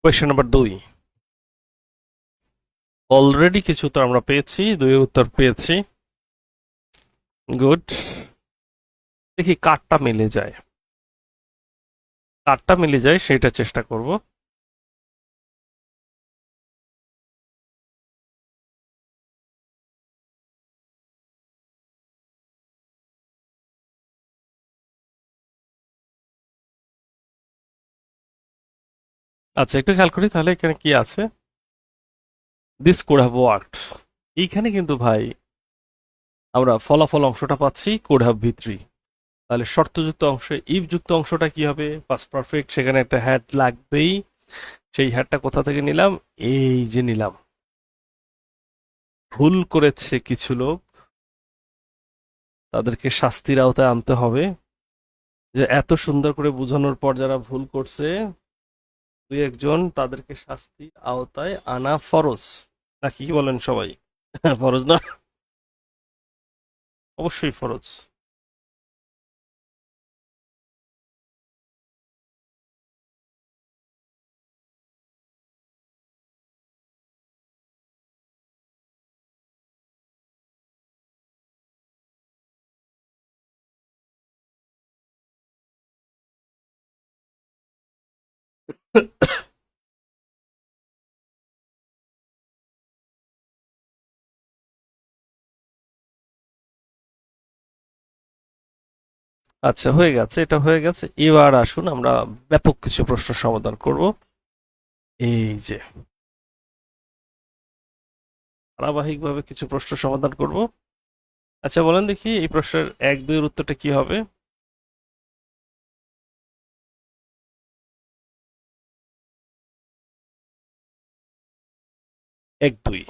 কোয়েশ্চেন নাম্বার 2, অলরেডি কিছু উত্তর আমরা পেয়েছি, দুই উত্তর পেয়েছি। গুড, দেখি কারটা মিলে যায়, কারটা মিলে যায় সেটা চেষ্টা করব। আচ্ছা, একটু খেয়াল করি তাহলে এখানে কি আছে। দিস কুড হ্যাভ ওয়ার্কড, এইখানে কিন্তু ভাই আমরা ফলাফল অংশটা পাচ্ছি কুড হ্যাভ ভি3। তাহলে শর্তযুক্ত অংশে ইফ যুক্ত অংশটা কি হবে? পাস্ট পারফেক্ট, সেখানে একটা হ্যাড লাগবেই। সেই হ্যাডটা কোথা থেকে নিলাম? এই যে নিলাম। ভুল করেছে কিছু লোক, তাদেরকে শাস্তির আওতায় আনতে হবে। যে এত সুন্দর করে বোঝানোর পর যারা ভুল করছে, দুই একজন, তাদেরকে শাস্তির আওতায় আনা ফরজ। নাকি কি বলেন সবাই? ফরজ না? অবশ্যই ফরজ। আচ্ছা, হয়ে গেছে, এটা হয়ে গেছে। এবার আসুন আমরা ব্যাপক কিছু প্রশ্ন সমাধান করব। এই যে ধারাবাহিকভাবে কিছু প্রশ্ন সমাধান করব। আচ্ছা বলেন দেখি এই প্রশ্নের 1, 2 এর উত্তরটা কি হবে? 1, 2।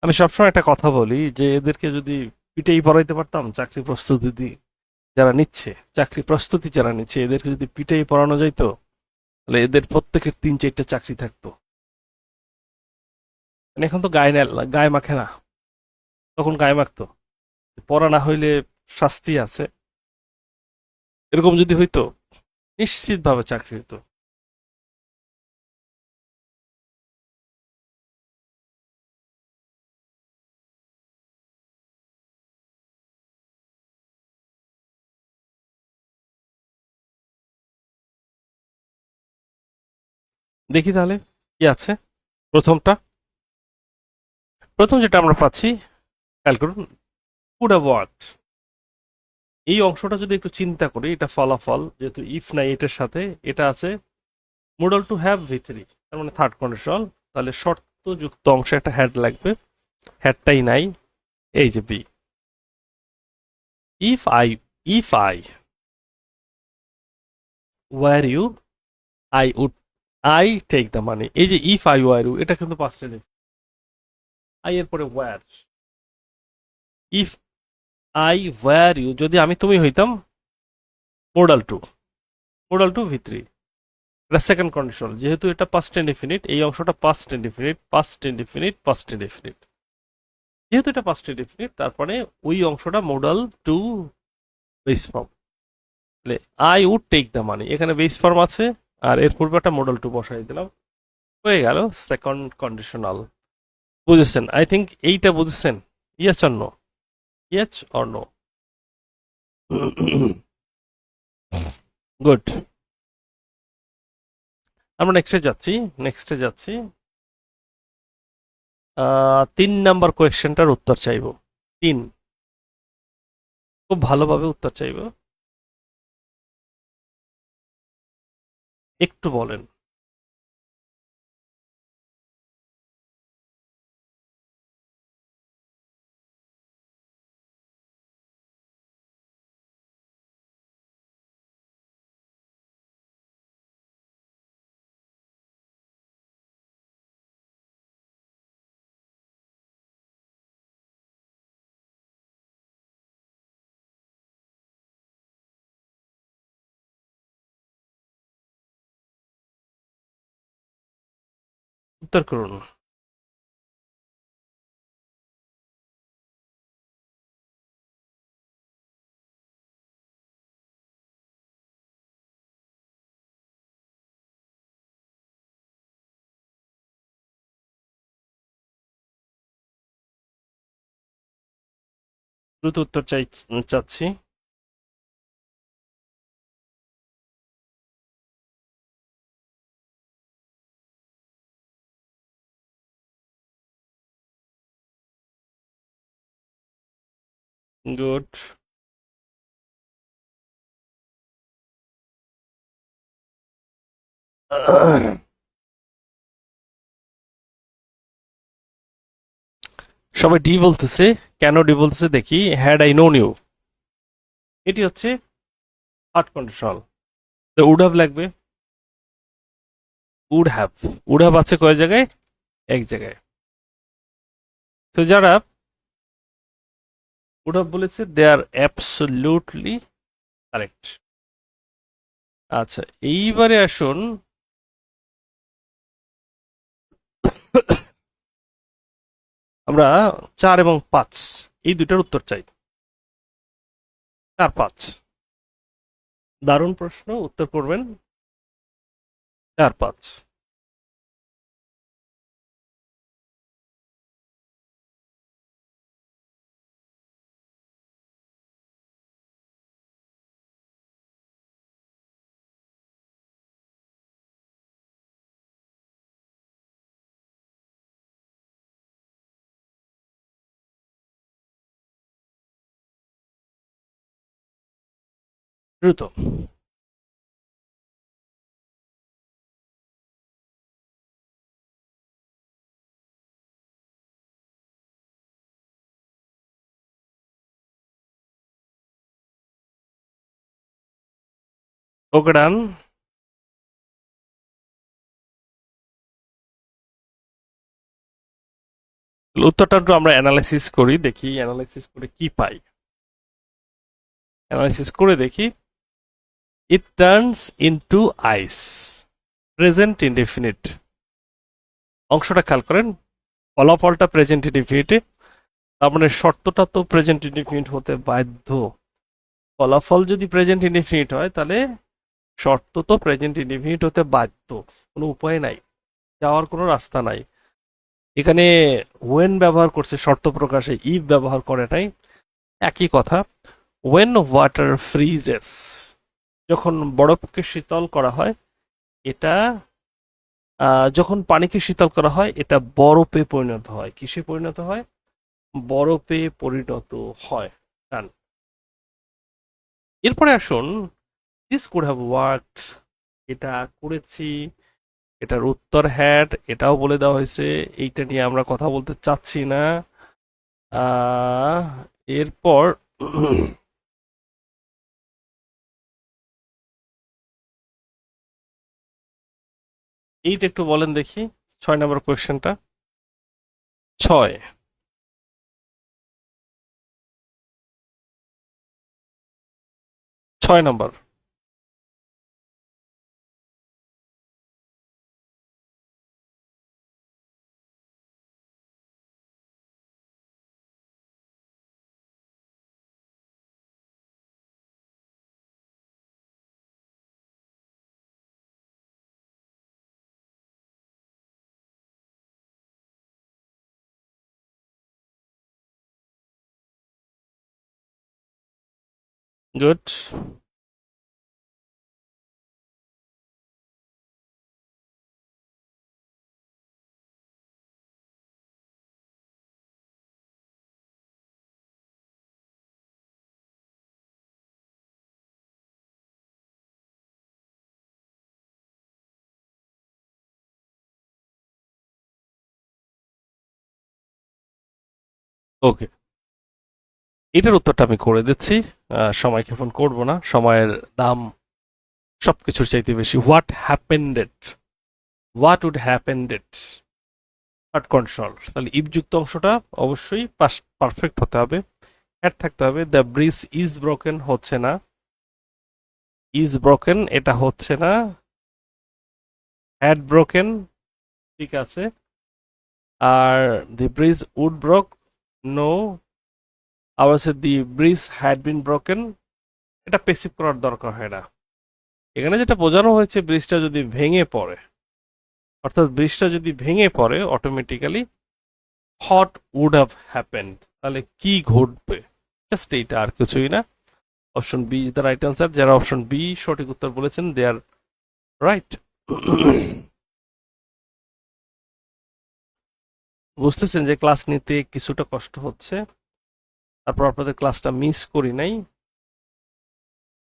আমি সবসময় একটা কথা বলি যে এদেরকে যদি পিটেই পড়াইতে পারতাম, চাকরি প্রস্তুতি যারা নিচ্ছে, চাকরি প্রস্তুতি যারা নিচ্ছে, এদেরকে যদি পিটেই পড়ানো যাইতো, তাহলে এদের প্রত্যেকের 3, 4টা চাকরি থাকতো। মানে এখন তো গায়ে মাখে না, তখন গায়ে মাখতো। পড়া না হইলে শাস্তি আছে, এরকম যদি হইতো নিশ্চিত ভাবে চাকরি হইতো। দেখি তাহলে কি আছে। প্রথমটা, প্রথম যেটা আমরা পাচ্ছি, খেয়াল করুন, কুড হ্যাভ ওয়ার্কড। এই অংশটা যদি একটু চিন্তা করি, এটা ফলাফল, যেহেতু ইফ নাই এটার সাথে, এটা আছে মোডাল টু হ্যাভ ভি3, তার মানে থার্ড কন্ডিশনাল। তাহলে শর্তযুক্ত অংশে একটা হ্যাড লাগবে, হ্যাডটাই নাই। এই যে বি, if I, if I were you, I would, I take the money. এই যে ইফ আই ওয়ার ইউ, এটা কিন্তু পাস্ট টেন্স। আই এর পরে were, if I were you, যদি আমি তুমি হইতাম, মোডাল টু, মোডাল টু ভি3, এটা সেকেন্ড কন্ডিশনাল। যেহেতু এটা পাস্ট ইনডিফিনিট, এই অংশটা past indefinite, past indefinite, past indefinite. যেহেতু এটা পাস্ট ইনডিফিনিট, তারপরে ওই অংশটা মোডাল টু বেস ফর্ম। তাহলে I would take the money, এখানে বেস ফর্ম আছে, আর এর পূর্বে একটা মোডাল টু বসাই দিলাম, হয়ে গেল সেকেন্ড কন্ডিশনাল। বুঝেছেন? আই থিঙ্ক এইটা বুঝেছেন। Yes or no? Yes or no? Good. আমরা নেক্সটে যাচ্ছি, নেক্সটে যাচ্ছি। 3 নাম্বার কোয়েশ্চেনটার উত্তর চাইব। 3, খুব ভালোভাবে উত্তর চাইব, একটু বলেন। উত্তর করুন। দ্রুত উত্তর চাচ্ছি। গুড। সবাই ডি বলতেছে, কেন ডি বলতেছে দেখি। হ্যাড আই নোন ইউ, এটি হচ্ছে থার্ড কন্ডিশনাল। উড হ্যাভ লাগবে, উড হ্যাভ, উড হ্যাভ আছে কয় জায়গায়? এক জায়গায়। তো যারা উড হ্যাভ বলেছে, দে আর অ্যাবসলিউটলি কারেক্ট। আচ্ছা, এইবারে আসুন, আমরা 4 এবং 5 এই দুইটার উত্তর চাই। 4, 5, দারুণ প্রশ্ন, উত্তর করবেন। 4-5। দ্রুত। ওকে, ডান। উত্তরটা একটু আমরা অ্যানালাইসিস করি, দেখি অ্যানালাইসিস করে কি পাই। অ্যানালাইসিস করে দেখি। It turns into ice, present indefinite. অংশটা খেয়াল করেন, ফলাফলটা প্রেজেন্ট ইনডেফিনিটে, তার মানে শর্তটা তো প্রেজেন্ট ইনডেফিনিট হতে বাধ্য। ফলাফল যদি প্রেজেন্ট ইনডেফিনিট হয় তাহলে শর্ত তো প্রেজেন্ট ইনডেফিনিট হতে বাধ্য, কোনো উপায় নাই, যাওয়ার কোনো রাস্তা নাই। এখানে ওয়েন ব্যবহার করছে শর্ত প্রকাশে, ইফ ব্যবহার করে নাই। একই কথা, ওয়েন ওয়াটার ফ্রিজেস, যখন বরফকে শীতল করা হয়, এটা যখন পানিকে শীতল করা হয় এটা বরফে পরিণত হয়। কিসে পরিণত হয়? বরফে পরিণত হয়। ডান। এরপরে আসুন, দিস কুড হ্যাভ ওয়ার্কড, এটা করেছি, এটার উত্তর হ্যাড, এটাও বলে দেওয়া হয়েছে, এইটা নিয়ে আমরা কথা বলতে চাচ্ছি না। এরপর এইটা একটু বলেন দেখি, 6 নম্বর কোয়েশ্চেনটা। 6। 6 নম্বর। গুড। ওকে, এটার উত্তরটা আমি করে দিচ্ছি। সময় ক্ষেপণ করবো না, সময়ের দাম সবকিছুর চাইতে বেশি। What happened, what would happened, not control. তাহলে ইফযুক্ত অংশটা অবশ্যই পারফেক্ট হতে হবে, হ্যাড থাকতে হবে। দ্য ব্রিজ ইজ ব্রোকেন হচ্ছে না, ইজ ব্রোকেন এটা হচ্ছে না, হ্যাড ব্রোকেন ঠিক আছে। আর the bridge would broke, no. আবার হচ্ছে the bridge had been broken, এটা পেসিভ করার দরকার হয় না। এখানে যেটা বোঝানো হয়েছে, ব্রিজটা যদি ভেঙে পড়ে, অর্থাৎ ব্রিজটা যদি ভেঙে পড়ে automatically what would have happened, তাহলে কি ঘটবে, জাস্ট এইটা, আর কিছুই না। Option B is the right answer. যারা অপশন বি সঠিক উত্তর বলেছেন দে আর রাইট। বুঝতেছেন যে ক্লাস নিতে কিছুটা কষ্ট হচ্ছে, তারপর আপনাদের ক্লাসটা মিস করি নাই।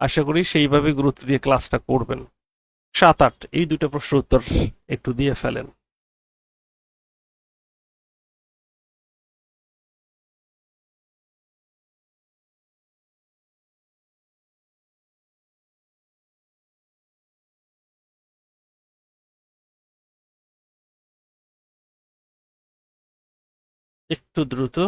আশা করি সেইভাবে গুরুত্ব দিয়ে ক্লাসটা করবেন। 7-8 এই দুটো প্রশ্ন উত্তর একটু দিয়ে ফেলেন। একটু দ্রুত।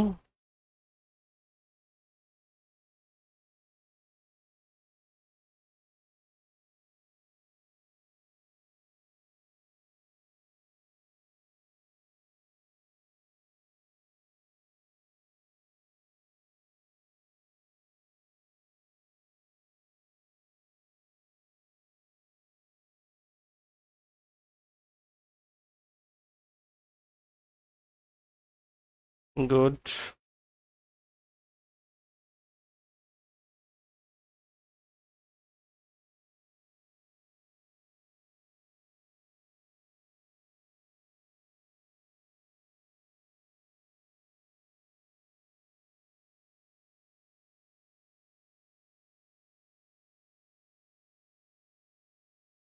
গুড।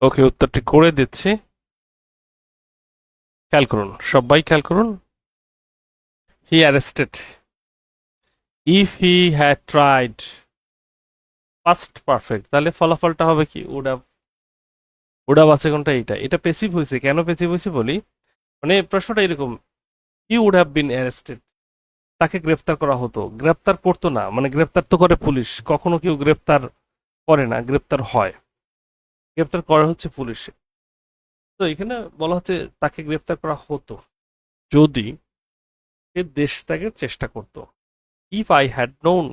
ওকে, উত্তরটি করে দিচ্ছি। খেয়াল করুন, সবাই খেয়াল করুন। He arrested if he had tried past perfect, তাহলে ফলাফলটা হবে কি? উড হ্যাভ আছে কোনটা? এইটা, এটা পেসিভ হয়েছে। কেন পেসিভ হয়েছে বলি, মানে প্রশ্নটা এরকম, he would have been arrested, তাকে গ্রেফতার করা হতো। গ্রেফতার করতো না, মানে গ্রেফতার তো করে পুলিশ, কখনো কেউ গ্রেফতার করে না, গ্রেফতার হয়। গ্রেফতার করা হচ্ছে পুলিশ। তো এখানে বলা হচ্ছে তাকে গ্রেফতার করা হতো যদি সে দেশ ত্যাগের চেষ্টা করতো। ইফ আই হ্যাড নোন,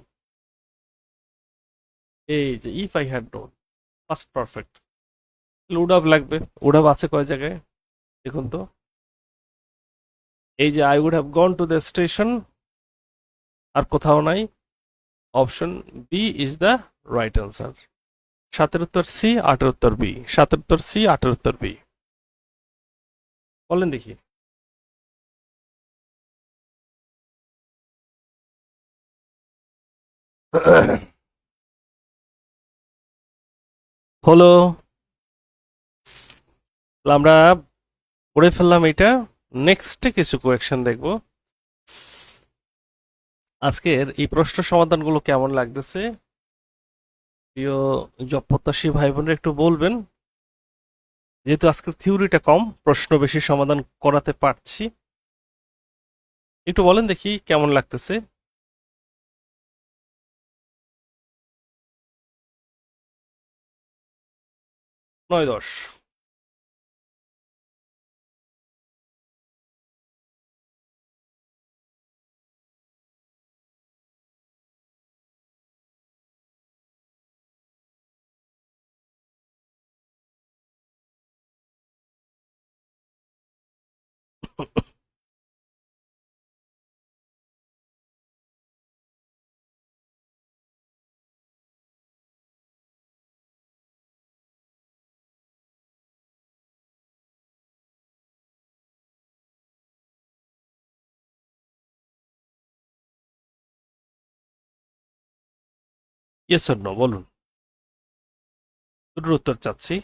এই যে if I had known first perfect, would have লাগবে। উড হ্যাভ আছে কয় জায়গায় দেখুন তো। এই যে I would have gone to the station, আর কোথাও নাই। Option B is the right answer. 7-এর উত্তর সি, 8-এর উত্তর বি। 7-এর উত্তর সি, 8-এর উত্তর বি। বলেন দেখি। হলো, আমরা পড়ে ফেললাম এটা। নেক্সটে কিছু কোয়েকশন দেখব। আজকের এই প্রশ্ন সমাধানগুলো কেমন লাগতেছে প্রিয় জব প্রত্যাশী ভাই বোনরা একটু বলবেন। যেহেতু আজকের থিওরিটা কম, প্রশ্ন বেশি সমাধান করাতে পারছি। একটু বলেন দেখি কেমন লাগতেছে। 9-10। ইয়েস অর নো বলুন, দুটোর উত্তর চাচ্ছি।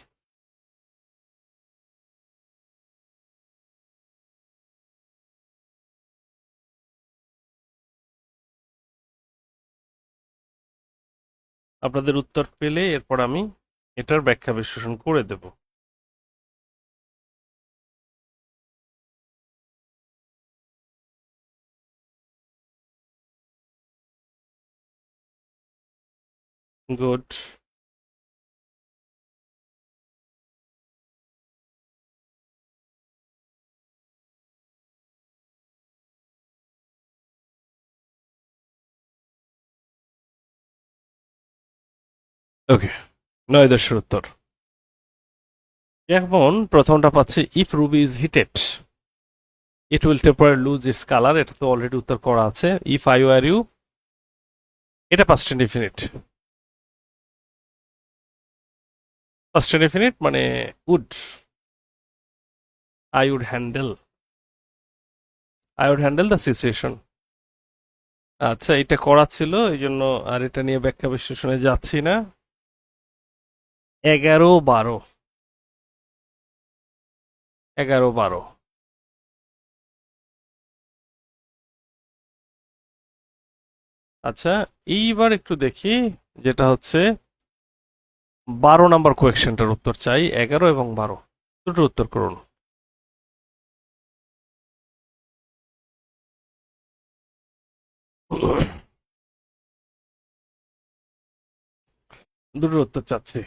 আপনাদের উত্তর পেলে এরপর আমি এটার ব্যাখ্যা বিশ্লেষণ করে দেব। গুড। ওকে, 9-10-এর উত্তর। এখন প্রথমটা পাচ্ছি, if ruby is heated it will temporary lose its colour. এটা তো অলরেডি উত্তর করা আছে। ইফ আই ওয়ার ইউ, এটা পাস্ট ইনডিফিনিট। পাস্ট ইনডিফিনিট মানে would, I would handle, I would handle the situation. আচ্ছা, এটা করা ছিল, এই জন্য আর এটা নিয়ে ব্যাখ্যা বিশ্লেষণে যাচ্ছি না। 11-12, 11-12। আচ্ছা, এইবার একটু দেখি, যেটা হচ্ছে 12 নম্বর কোয়েকশনটার উত্তর চাই। 11 এবং 12 দুটোর উত্তর করুন। দুটোর উত্তর চাচ্ছি।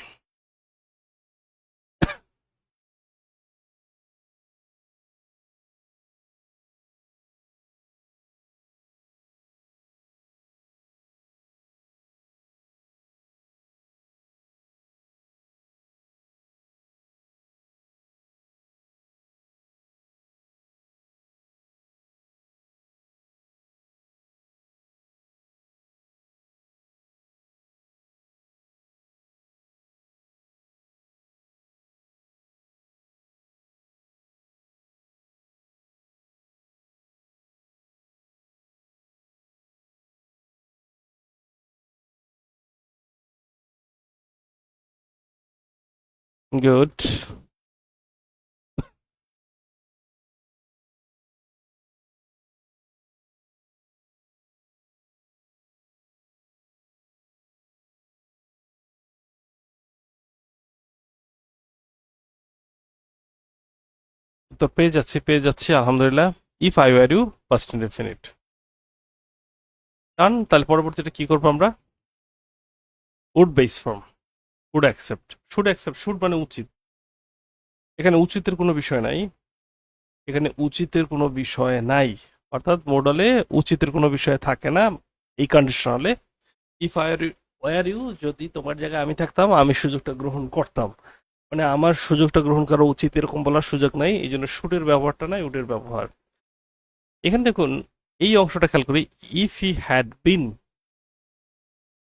গুড। তো পেয়ে যাচ্ছি আলহামদুলিল্লাহ। If I were you, past indefinite. Done. তাহলে পরবর্তীটা কি করবো আমরা? Would base form. Would accept, should accept. Should মানে উচিত। এখানে উচিতের কোনো বিষয় নাই। এখানে উচিতের কোনো বিষয় নাই, অর্থাৎ মোডালে উচিতের কোনো বিষয় থাকে না এই কন্ডিশনালে। ইফ আই ওয়ার ইউ, যদি তোমার জায়গায় আমি থাকতাম আমি সুযোগটা গ্রহণ করতাম, মানে আমার সুযোগটা গ্রহণ করা উচিত এরকম বলার সুযোগ নাই, এই জন্য শুডের ব্যবহারটা নাই, উডের ব্যবহার। এখানে দেখুন, এই অংশটা খেয়াল করি। If he had been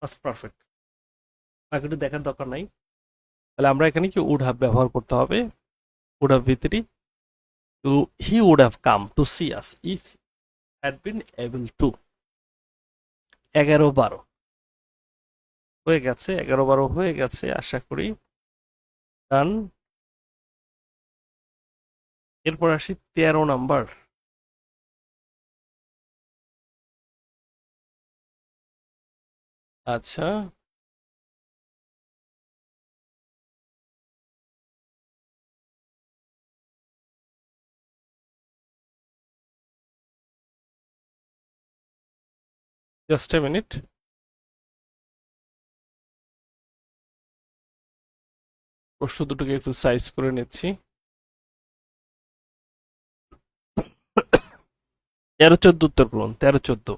perfect, তাকে একটু দেখার দরকার নাই। তাহলে আমরা এখানে কি উড হ্যাভ ব্যবহার করতে হবে। Would have V three two, he would have come to see us if had been able to. 11-12 হয়ে গেছে, 11-12 হয়ে গেছে আশা করি। ডান। এরপর আসি 13 নাম্বার। আচ্ছা, জাস্ট এ মিনিট। প্রশ্ন দুটোকে একটু সাইজ করে নিচ্ছি। 13-14 উত্তর করুন, 13-14।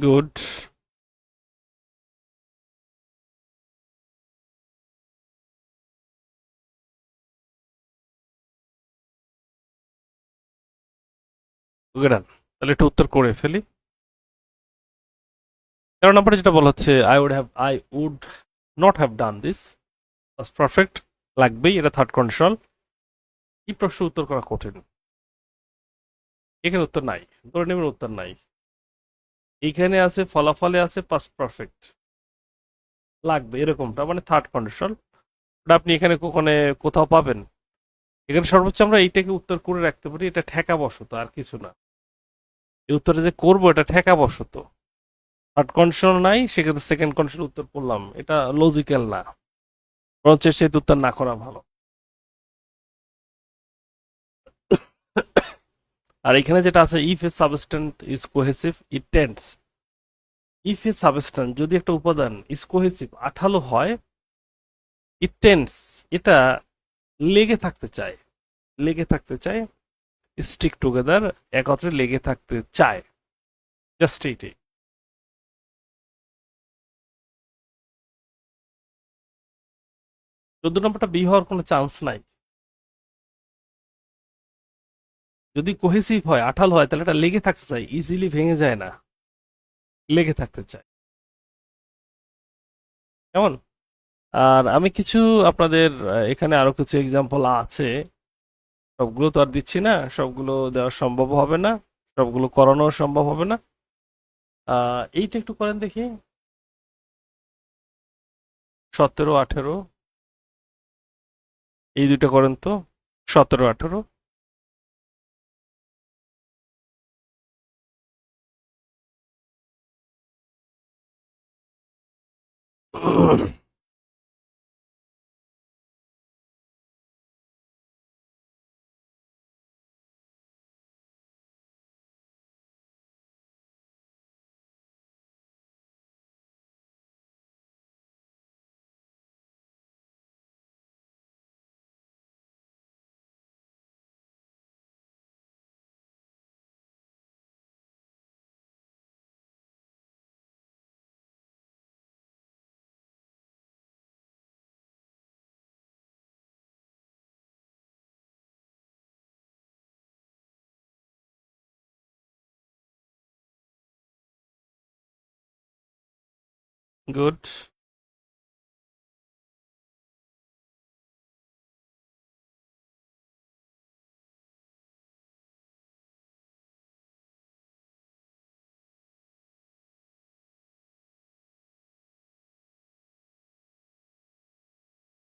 গুড। ওকে, ডান। তাহলে একটু উত্তর করে ফেলি। 13 নম্বরে যেটা বলা হচ্ছে, I would not have done this, perfect লাগবেই, এটা থার্ড কন্ডিশনাল। এই প্রশ্ন উত্তর করা কঠিন। এখানে উত্তর নাই, ধরে নেবেন উত্তর নাই। এইখানে আছে ফলাফলে আছে পাস্ট পারফেক্ট, লাগবে এরকমটা মানে থার্ড কন্ডিশনাল। ওটা আপনি এখানে কোথাও পাবেন? এখানে সর্বোচ্চ আমরা এইটাকে উত্তর করে রাখতে পারি, এটা ঠেকা বসত আর কিছু না। এই উত্তরে যে করবো এটা ঠেকা বসত। থার্ড কন্ডিশনাল নাই, সেক্ষেত্রে সেকেন্ড কন্ডিশনাল উত্তর করলাম, এটা লজিক্যাল না। বরঞ্চ সেই উত্তর না করা ভালো। আর এখানে যেটা আছে, if a substance is cohesive it tends. If a substance, যদি একটা উপাদান ইজ কোহেসিভ আঠালো হয়, ইট টেন্ডস, এটা লেগে থাকতে চায়। লেগে থাকতে চায়, স্টিক টুগেদার, একত্রে লেগে থাকতে চায়। জাস্ট এইটাই। 14 নম্বরটা বি হওয়ার কোনো চান্স নাই। যদি কোহেসিভ হয়, আঠালো হয়, তাহলে এটা লেগে থাকতে চায়, ইজিলি ভেঙে যায় না, লেগে থাকতে চায়। কেমন? আর আমি কিছু আপনাদের এখানে আরো কিছু এক্সাম্পল আছে, সবগুলো তো আর দিচ্ছি না, সবগুলো দেওয়া সম্ভব হবে না, সবগুলো করানো সম্ভব হবে না। এইটা একটু করেন দেখি। 17-18, এই দুইটা করেন তো। 17-18। গুড।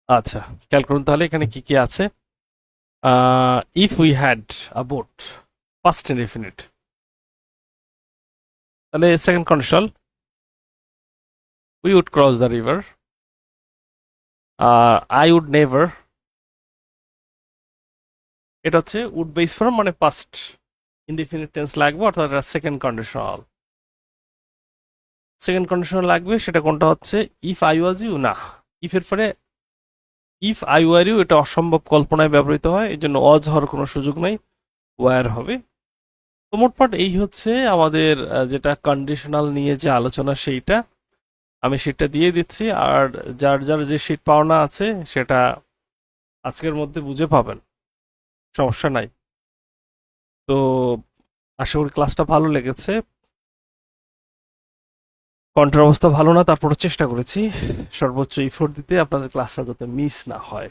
আচ্ছা, খেয়াল করুন তাহলে এখানে কি কি আছে। If we had a boat, past indefinite, তাহলে second conditional we would cross the river, I would never, এটা হচ্ছে উড বেস ফর্ম মানে পাস্ট ইনডিফিনিট টেন্স লাগবে, অর্থাৎ এটা সেকেন্ড কন্ডিশনাল। সেকেন্ড কন্ডিশনাল লাগবে, সেটা কোনটা হচ্ছে ইফ আই ওয়াজ ইউ, না, ইফের পরে ইফ আই ওয়ার ইউ এটা অসম্ভব কল্পনায় ব্যবহৃত হয়, এই জন্য অজ হওয়ার কোনো সুযোগ নাই, ওয়ার হবে। তো মোটমাট এই হচ্ছে আমাদের যেটা কন্ডিশনাল নিয়ে যে আলোচনা, সেইটা আমি সেটা দিয়ে দিচ্ছি। আর যার যার যে শিট পাওনা আছে সেটা আজকের মধ্যে বুঝে পাবেন, সমস্যা নাই। তো আশা করি ক্লাসটা ভালো লেগেছে। কণ্ঠের অবস্থা ভালো না, তারপরও চেষ্টা করেছি সর্বোচ্চ ইফোর্ট দিতে আপনাদের ক্লাসটা যাতে মিস না হয়।